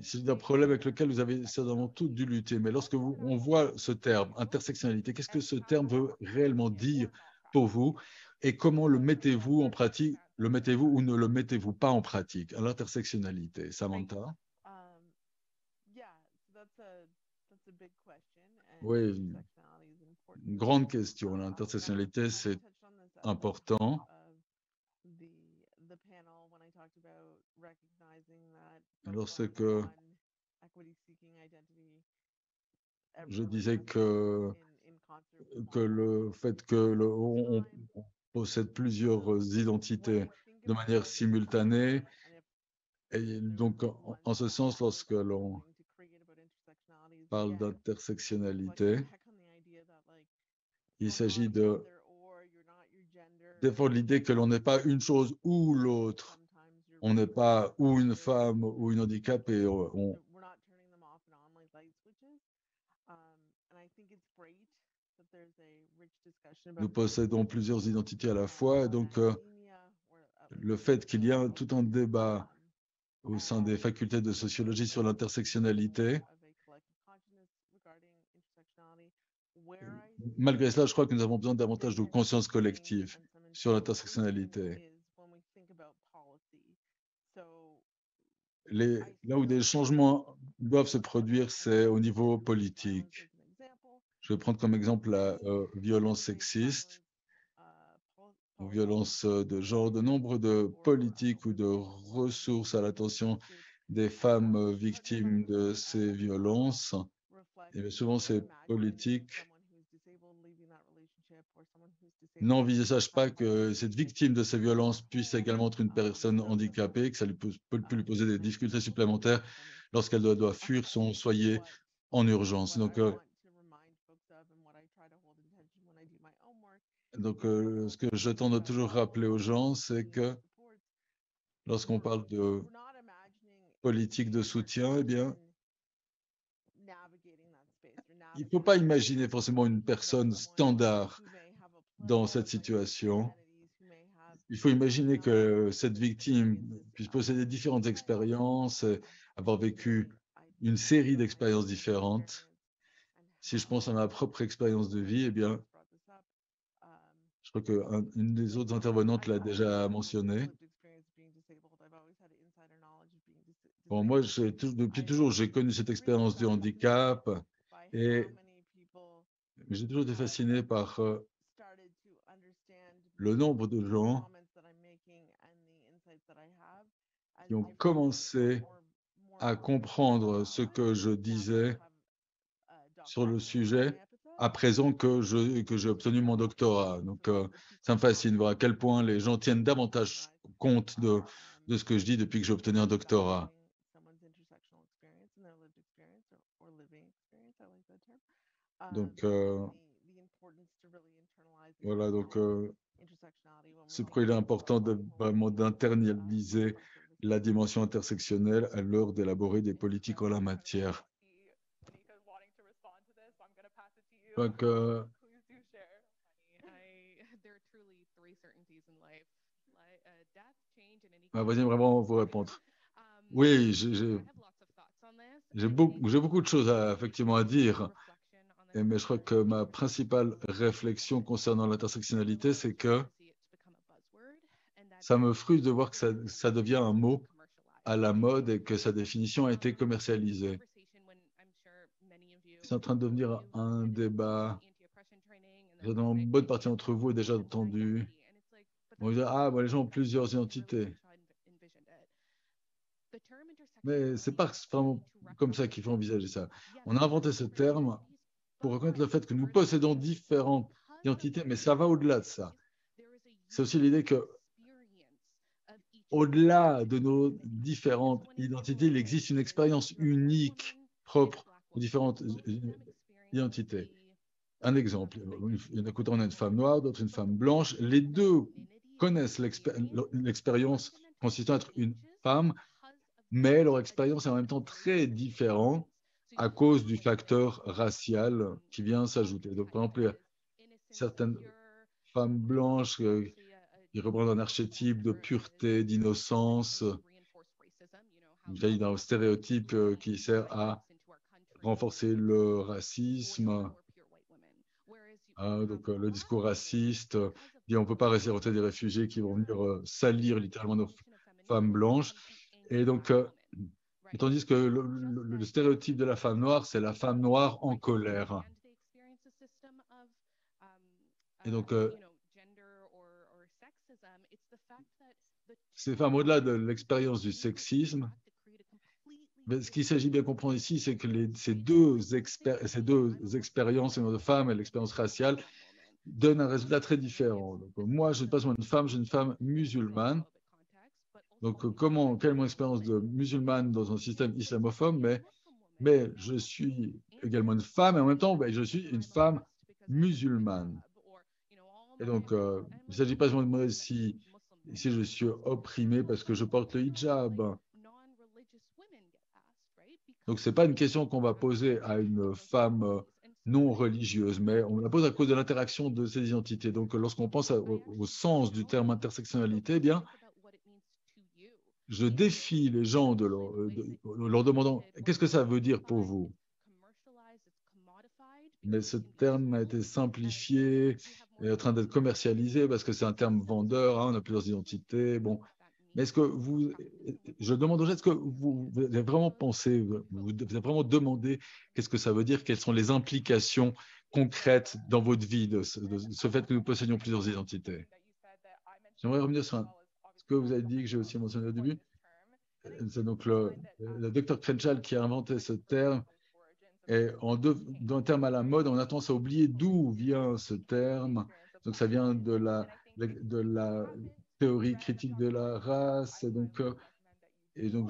C'est un problème avec lequel vous avez certainement tous dû lutter. Mais lorsque on voit ce terme, intersectionnalité, qu'est-ce que ce terme veut réellement dire pour vous et comment le mettez-vous en pratique? Le mettez-vous ou ne le mettez-vous pas en pratique à l'intersectionnalité, Samantha? Oui, une grande question. L'intersectionnalité, c'est important. Lorsque je disais que le fait que on possède plusieurs identités de manière simultanée, et donc en ce sens, lorsque l'on parle d'intersectionnalité, il s'agit de défendre l'idée que l'on n'est pas une chose ou l'autre. On n'est pas ou une femme ou une handicapée. Nous possédons plusieurs identités à la fois. Et donc, le fait qu'il y ait tout un débat au sein des facultés de sociologie sur l'intersectionnalité, malgré cela, je crois que nous avons besoin davantage de conscience collective sur l'intersectionnalité. Là où des changements doivent se produire, c'est au niveau politique. Je vais prendre comme exemple la violence sexiste ou violence de genre. De nombre de politiques ou de ressources à l'attention des femmes victimes de ces violences. Et bien souvent, ces politiques n'envisagent pas que cette victime de ces violences puisse également être une personne handicapée, que ça peut lui poser des difficultés supplémentaires lorsqu'elle doit fuir son foyer en urgence. Donc, ce que je tente de toujours rappeler aux gens, c'est que lorsqu'on parle de politique de soutien, eh bien, il ne faut pas imaginer forcément une personne standard dans cette situation. Il faut imaginer que cette victime puisse posséder différentes expériences, avoir vécu une série d'expériences différentes. Si je pense à ma propre expérience de vie, eh bien, je crois qu'une des autres intervenantes l'a déjà mentionné. Bon, moi, depuis toujours, j'ai connu cette expérience du handicap et j'ai toujours été fasciné par le nombre de gens qui ont commencé à comprendre ce que je disais sur le sujet à présent que j'ai obtenu mon doctorat. Donc, ça me fascine voir à quel point les gens tiennent davantage compte de ce que je dis depuis que j'ai obtenu un doctorat. Donc, voilà, donc c'est pourquoi il est important vraiment d'internaliser la dimension intersectionnelle à l'heure d'élaborer des politiques en la matière. Donc, vas-y, vraiment vous répondre. Oui, j'ai beaucoup de choses effectivement à dire, mais je crois que ma principale réflexion concernant l'intersectionnalité, c'est que ça me frustre de voir que ça devient un mot à la mode et que sa définition a été commercialisée. C'est en train de devenir un débat. Dans une bonne partie d'entre vous a déjà entendu. On va dire, ah, bah, les gens ont plusieurs identités. Mais c'est pas vraiment comme ça qu'il faut envisager ça. On a inventé ce terme pour reconnaître le fait que nous possédons différentes identités, mais ça va au-delà de ça. C'est aussi l'idée que, au-delà de nos différentes identités, il existe une expérience unique, propre aux différentes identités. Un exemple, d'un côté on a une femme noire, d'autre une femme blanche. Les deux connaissent l'expérience consistant à être une femme, mais leur expérience est en même temps très différente à cause du facteur racial qui vient s'ajouter. Donc, par exemple, il y a certaines femmes blanches qui il reprend un archétype de pureté, d'innocence, un stéréotype qui sert à renforcer le racisme. Donc, le discours raciste dit on ne peut pas rester des réfugiés qui vont venir salir littéralement nos femmes blanches. Et donc, tandis que le stéréotype de la femme noire, c'est la femme noire en colère. Et donc, ces femmes, au-delà de l'expérience du sexisme, mais ce qu'il s'agit bien de comprendre ici, c'est que ces deux expériences de femmes et l'expérience raciale donnent un résultat très différent. Donc, moi, je ne suis pas seulement une femme, je suis une femme musulmane. Donc, quelle est mon expérience de musulmane dans un système islamophobe, mais je suis également une femme et en même temps, je suis une femme musulmane. Et donc, il ne s'agit pas seulement de demander si je suis opprimée parce que je porte le hijab. Donc, ce n'est pas une question qu'on va poser à une femme non religieuse, mais on la pose à cause de l'interaction de ces identités. Donc, lorsqu'on pense au sens du terme intersectionnalité, eh bien, je défie les gens de leur demandant qu'est-ce que ça veut dire pour vous? Mais ce terme a été simplifié, est en train d'être commercialisé parce que c'est un terme vendeur, hein, on a plusieurs identités. Bon. Mais est-ce que je demande aux gens, est-ce que vous avez vraiment pensé, vous avez vraiment demandé qu'est-ce que ça veut dire, quelles sont les implications concrètes dans votre vie de ce fait que nous possédions plusieurs identités? J'aimerais revenir sur ce que vous avez dit, que j'ai aussi mentionné au début. C'est donc le docteur Crenshaw qui a inventé ce terme. Et d'un terme à la mode, on a tendance à oublier d'où vient ce terme. Donc, ça vient de la théorie critique de la race. Et donc,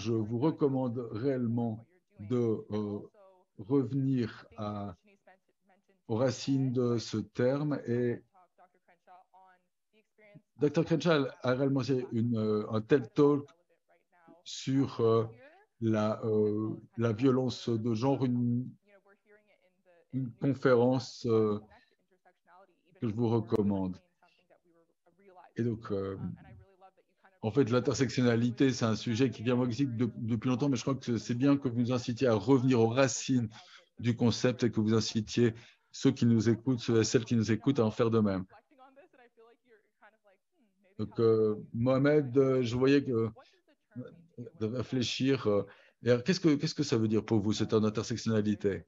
je vous recommande réellement de revenir aux racines de ce terme. Et Dr. Crenshaw a réellement fait un TED Talk sur la violence de genre, une conférence que je vous recommande. Et donc, en fait, l'intersectionnalité, c'est un sujet qui vient existe depuis longtemps, mais je crois que c'est bien que vous nous incitiez à revenir aux racines du concept et que vous incitiez ceux qui nous écoutent, ceux et celles qui nous écoutent à en faire de même. Donc, Mohamed, je voyais que de réfléchir. Qu'est-ce que ça veut dire pour vous, cette intersectionnalité?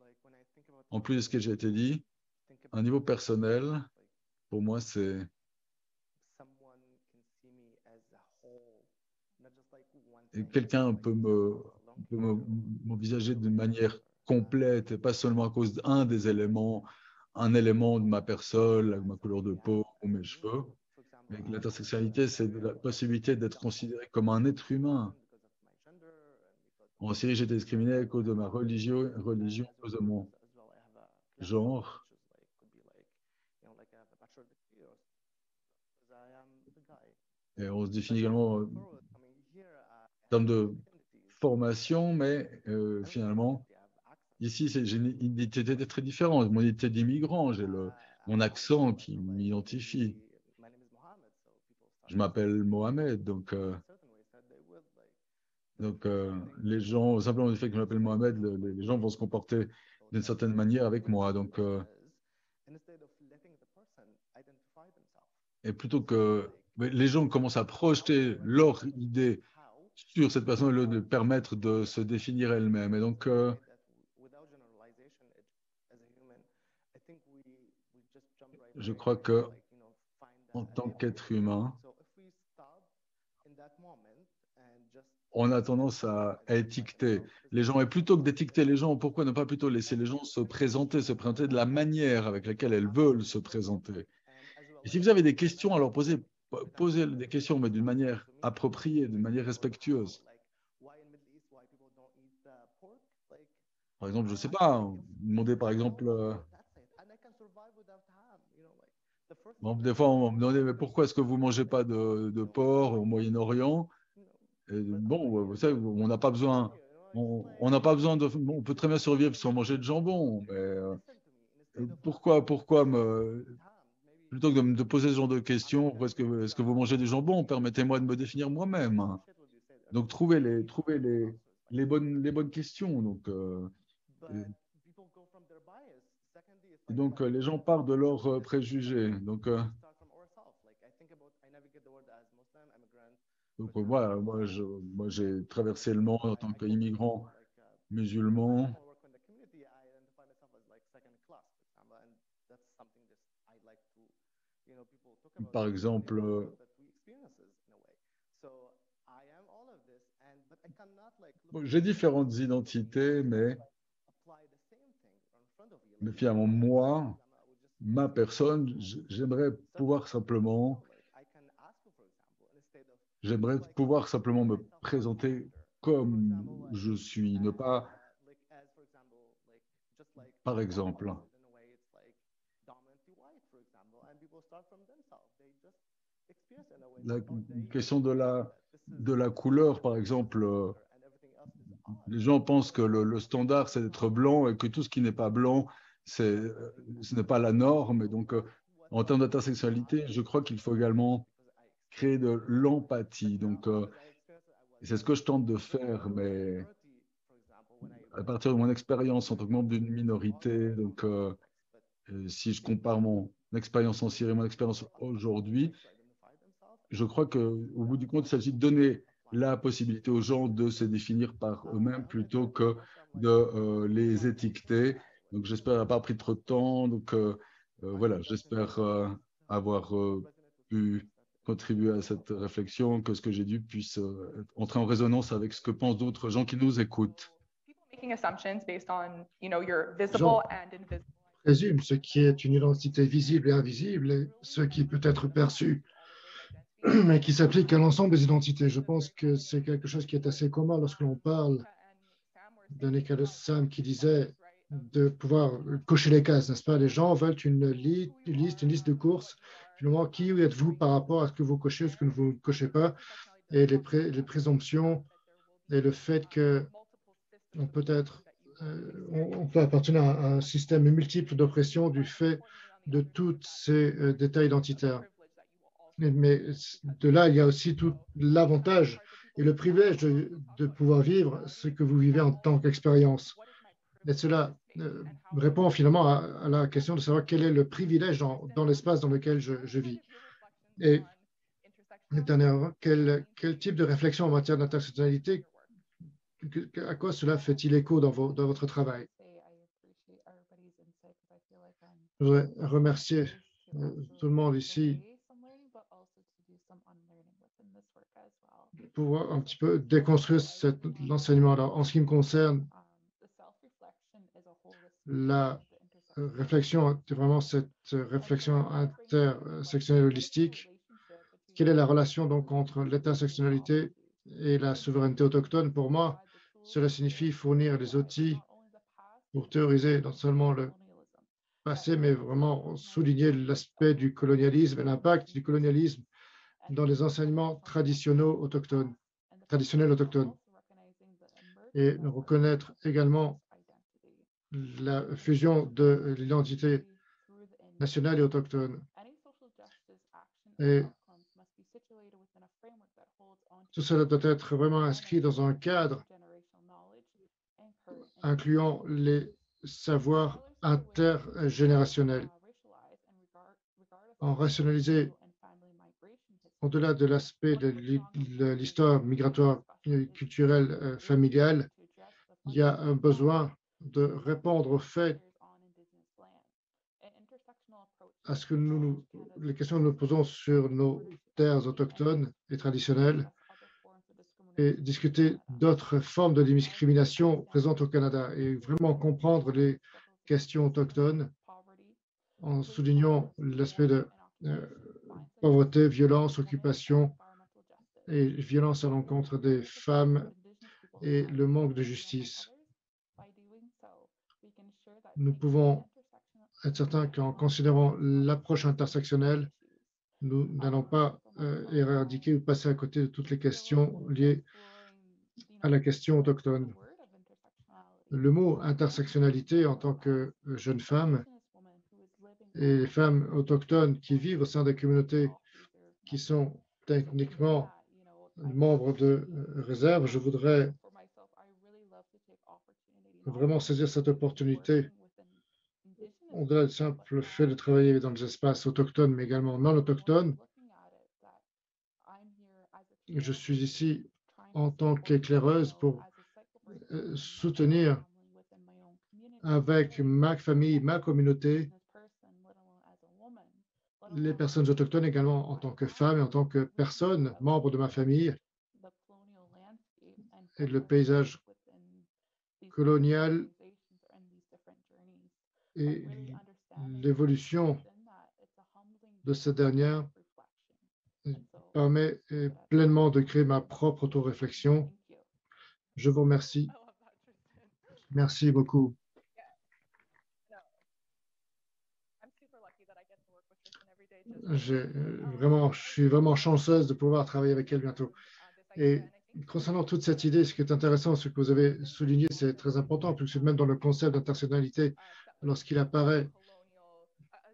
En plus de ce que j'ai été dit, à un niveau personnel, pour moi, c'est quelqu'un peut m'envisager d'une manière complète et pas seulement à cause d'un des éléments, un élément de ma personne, ma couleur de peau ou mes cheveux. Mais l'intersectionnalité, c'est la possibilité d'être considéré comme un être humain. En Syrie, j'ai été discriminé à cause de ma religion, à cause de mon genre. Et on se définit également en termes de formation, mais finalement, ici, j'ai une identité très différente. Mon identité d'immigrant, j'ai mon accent qui m'identifie. Je m'appelle Mohamed, donc les gens, simplement du fait que je m'appelle Mohamed, les gens vont se comporter d'une certaine manière avec moi. Donc, et plutôt que les gens commencent à projeter leur idée sur cette personne au lieu de permettre de se définir elle-même. Et donc, je crois que en tant qu'être humain, on a tendance à étiqueter les gens. Et plutôt que d'étiqueter les gens, pourquoi ne pas plutôt laisser les gens se présenter de la manière avec laquelle elles veulent se présenter? Et si vous avez des questions, alors posez des questions, mais d'une manière appropriée, d'une manière respectueuse. Par exemple, je ne sais pas, demander par exemple, bon, des fois on me demandait mais pourquoi est-ce que vous ne mangez pas de porc au Moyen-Orient? Bon, vous savez, on n'a pas besoin, on n'a pas besoin de, on peut très bien survivre sans manger de jambon, mais pourquoi plutôt que de poser ce genre de questions, est-ce que vous mangez du jambon? Permettez-moi de me définir moi-même. Donc, les bonnes questions. Donc, les gens partent de leurs préjugés. Voilà, moi, j'ai traversé le monde en tant qu'immigrant musulman. Par exemple, bon, j'ai différentes identités, mais finalement, moi, ma personne, j'aimerais pouvoir simplement me présenter comme je suis, ne pas, par exemple, la question de la couleur, par exemple, les gens pensent que le standard, c'est d'être blanc et que tout ce qui n'est pas blanc, ce n'est pas la norme. En termes d'intersectionnalité, je crois qu'il faut également créer de l'empathie. C'est ce que je tente de faire, mais à partir de mon expérience en tant que membre d'une minorité, si je compare mon expérience en Syrie et mon expérience aujourd'hui, je crois qu'au bout du compte, il s'agit de donner la possibilité aux gens de se définir par eux-mêmes plutôt que de les étiqueter. Donc, j'espère n'avoir pas pris trop de temps. Voilà, j'espère avoir pu contribuer à cette réflexion, que ce que j'ai dit puisse entrer en résonance avec ce que pensent d'autres gens qui nous écoutent. Jean présume ce qui est une identité visible et invisible et ce qui peut être perçu, mais qui s'applique à l'ensemble des identités. Je pense que c'est quelque chose qui est assez commun lorsque l'on parle d'un écart de Sam qui disait de pouvoir cocher les cases, n'est-ce pas? Les gens veulent une liste de courses. Finalement, qui êtes-vous par rapport à ce que vous cochez ou ce que vous ne cochez pas? Et les présomptions et le fait que on peut appartenir à un système multiple d'oppression du fait de tous ces détails identitaires. Mais de là, il y a aussi tout l'avantage et le privilège de pouvoir vivre ce que vous vivez en tant qu'expérience. Et cela répond finalement à la question de savoir quel est le privilège dans l'espace dans lequel je vis. Et dernièrement, quel type de réflexion en matière d'intersectionnalité, à quoi cela fait-il écho dans votre travail? Je voudrais remercier tout le monde ici pour un petit peu déconstruire l'enseignement. Alors, en ce qui me concerne, la réflexion, vraiment cette réflexion intersectionnelle holistique, quelle est la relation donc entre l'intersectionnalité et la souveraineté autochtone? Pour moi, cela signifie fournir les outils pour théoriser non seulement le passé, mais vraiment souligner l'aspect du colonialisme et l'impact du colonialisme dans les enseignements traditionnels autochtones, et reconnaître également la fusion de l'identité nationale et autochtone. Et tout cela doit être vraiment inscrit dans un cadre incluant les savoirs intergénérationnels. En rationaliser au-delà de l'aspect de l'histoire migratoire culturelle familiale, il y a un besoin de répondre au fait à ce que les questions que nous posons sur nos terres autochtones et traditionnelles et discuter d'autres formes de discrimination présentes au Canada et vraiment comprendre les questions autochtones en soulignant l'aspect de pauvreté, violence, occupation et violence à l'encontre des femmes et le manque de justice. Nous pouvons être certains qu'en considérant l'approche intersectionnelle, nous n'allons pas éradiquer ou passer à côté de toutes les questions liées à la question autochtone. Le mot intersectionnalité en tant que jeune femme et les femmes autochtones qui vivent au sein des communautés qui sont techniquement membres de réserve. Je voudrais vraiment saisir cette opportunité au-delà du simple fait de travailler dans des espaces autochtones, mais également non autochtones. Je suis ici en tant qu'éclaireuse pour soutenir avec ma famille, ma communauté, les personnes autochtones également en tant que femme et en tant que personne, membre de ma famille, et le paysage colonial et l'évolution de cette dernière permet pleinement de créer ma propre auto-réflexion. Je vous remercie. Merci beaucoup. Je suis vraiment chanceuse de pouvoir travailler avec elle bientôt. Et concernant toute cette idée, ce qui est intéressant, ce que vous avez souligné, c'est très important, puisque même dans le concept d'intersectionnalité, lorsqu'il apparaît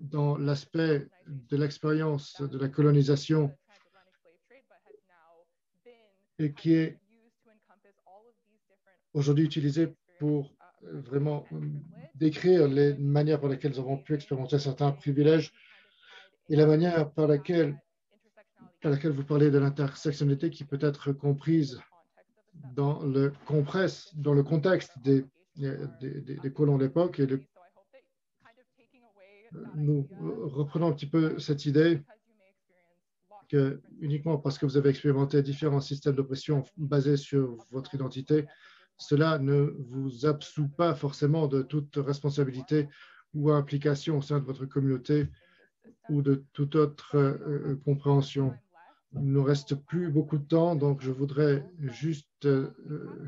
dans l'aspect de l'expérience de la colonisation et qui est aujourd'hui utilisé pour vraiment décrire les manières par lesquelles nous avons pu expérimenter certains privilèges et la manière par laquelle vous parlez de l'intersectionnalité qui peut être comprise dans le contexte des colons de l'époque. Et nous reprenons un petit peu cette idée que uniquement parce que vous avez expérimenté différents systèmes d'oppression basés sur votre identité, cela ne vous absout pas forcément de toute responsabilité ou implication au sein de votre communauté ou de toute autre compréhension. Il ne nous reste plus beaucoup de temps, donc je voudrais juste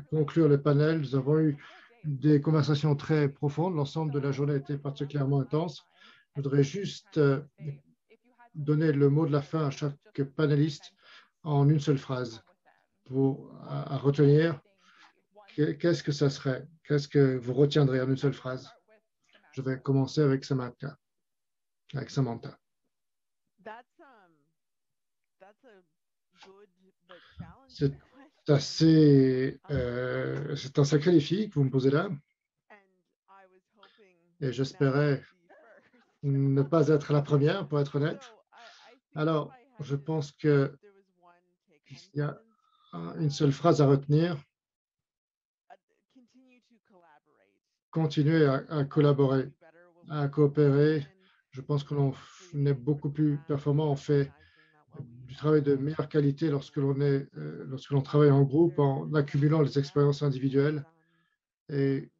conclure le panel. Nous avons eu des conversations très profondes. L'ensemble de la journée a été particulièrement intense. Je voudrais juste donner le mot de la fin à chaque panéliste en une seule phrase pour à retenir. Qu'est-ce que ça serait? Qu'est-ce que vous retiendrez en une seule phrase? Je vais commencer avec Samantha. C'est un sacré défi que vous me posez là. Et j'espérais ne pas être la première, pour être honnête. Alors, je pense qu'il y a une seule phrase à retenir. Continuer à collaborer, à coopérer. Je pense que l'on est beaucoup plus performant. On fait du travail de meilleure qualité lorsque l'on travaille en groupe, en accumulant les expériences individuelles et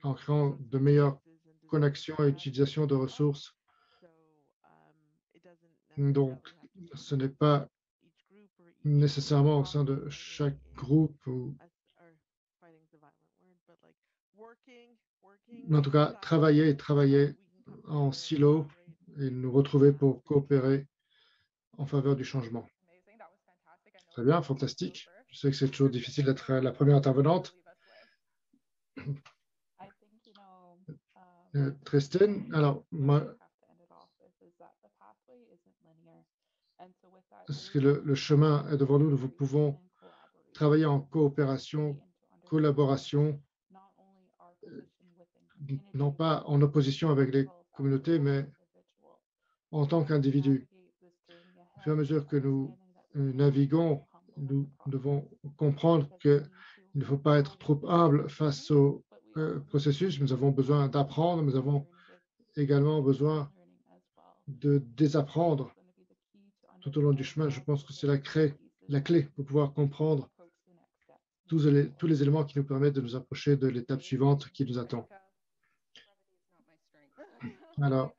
en créant de meilleures connexions et utilisation de ressources. Donc, ce n'est pas nécessairement au sein de chaque groupe, mais en tout cas, travailler en silo et nous retrouver pour coopérer en faveur du changement. Très bien, fantastique. Je sais que c'est toujours difficile d'être la première intervenante. Tristan, alors, parce que le chemin est devant nous, nous pouvons travailler en coopération, collaboration, non pas en opposition avec les communautés, mais en tant qu'individus. Au fur et à mesure que nous naviguons, nous devons comprendre qu'il ne faut pas être trop humble face au processus. Nous avons besoin d'apprendre, nous avons également besoin de désapprendre tout au long du chemin. Je pense que c'est la clé pour pouvoir comprendre tous les éléments qui nous permettent de nous approcher de l'étape suivante qui nous attend. Alors,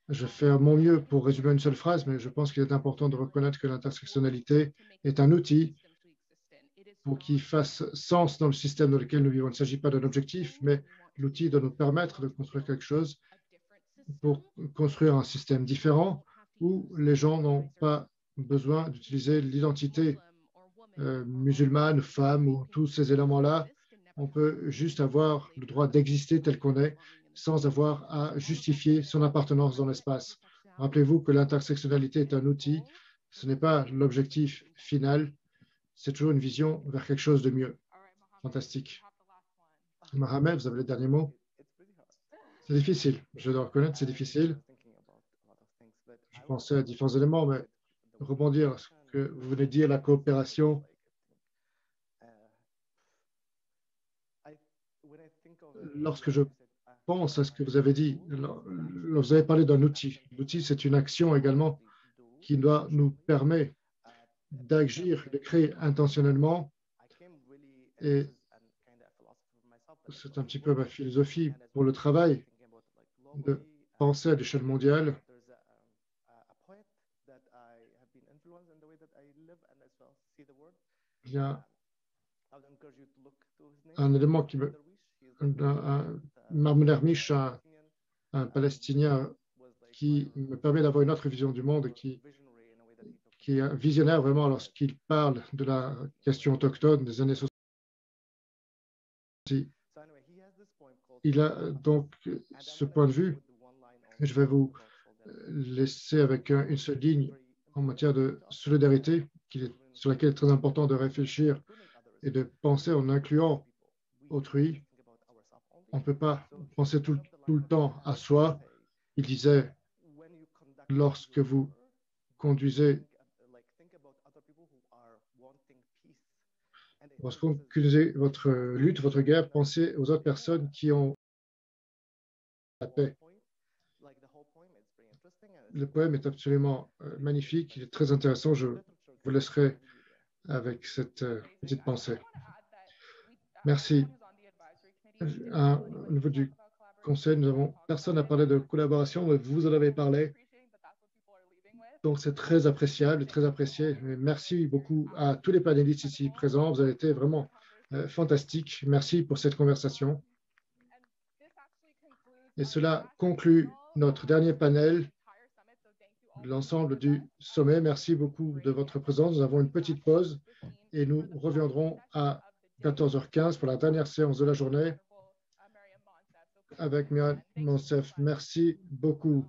je vais faire mon mieux pour résumer une seule phrase, mais je pense qu'il est important de reconnaître que l'intersectionnalité est un outil pour qu'il fasse sens dans le système dans lequel nous vivons. Il ne s'agit pas d'un objectif, mais l'outil doit nous permettre de construire quelque chose pour construire un système différent où les gens n'ont pas besoin d'utiliser l'identité musulmane, femme ou tous ces éléments-là. On peut juste avoir le droit d'exister tel qu'on est sans avoir à justifier son appartenance dans l'espace. Rappelez-vous que l'intersectionnalité est un outil, ce n'est pas l'objectif final, c'est toujours une vision vers quelque chose de mieux. Fantastique. Mohamed, vous avez le dernier mot. C'est difficile, je dois reconnaître, c'est difficile. Je pensais à différents éléments, mais rebondir à ce que vous venez de dire, la coopération. Lorsque je pense à ce que vous avez dit, vous avez parlé d'un outil. L'outil, c'est une action également qui doit nous permettre d'agir, de créer intentionnellement. Et c'est un petit peu ma philosophie pour le travail, de penser à l'échelle mondiale. Il y a un élément qui me... Mahmoud Darwish, un Palestinien qui me permet d'avoir une autre vision du monde, qui est un visionnaire vraiment lorsqu'il parle de la question autochtone des années 60. Il a donc ce point de vue. Je vais vous laisser avec une seule ligne en matière de solidarité sur laquelle il est très important de réfléchir et de penser en incluant autrui. On ne peut pas penser tout le temps à soi. Il disait, lorsque vous conduisez votre lutte, votre guerre, pensez aux autres personnes qui ont la paix. Le poème est absolument magnifique, il est très intéressant. Je vous laisserai avec cette petite pensée. Merci. Au niveau du conseil, personne n'a parlé de collaboration, mais vous en avez parlé. Donc, c'est très appréciable, très apprécié. Merci beaucoup à tous les panélistes ici présents. Vous avez été vraiment fantastiques. Merci pour cette conversation. Et cela conclut notre dernier panel, l'ensemble du sommet. Merci beaucoup de votre présence. Nous avons une petite pause et nous reviendrons à 14h15 pour la dernière séance de la journée avec Myriam Monsef. Merci beaucoup.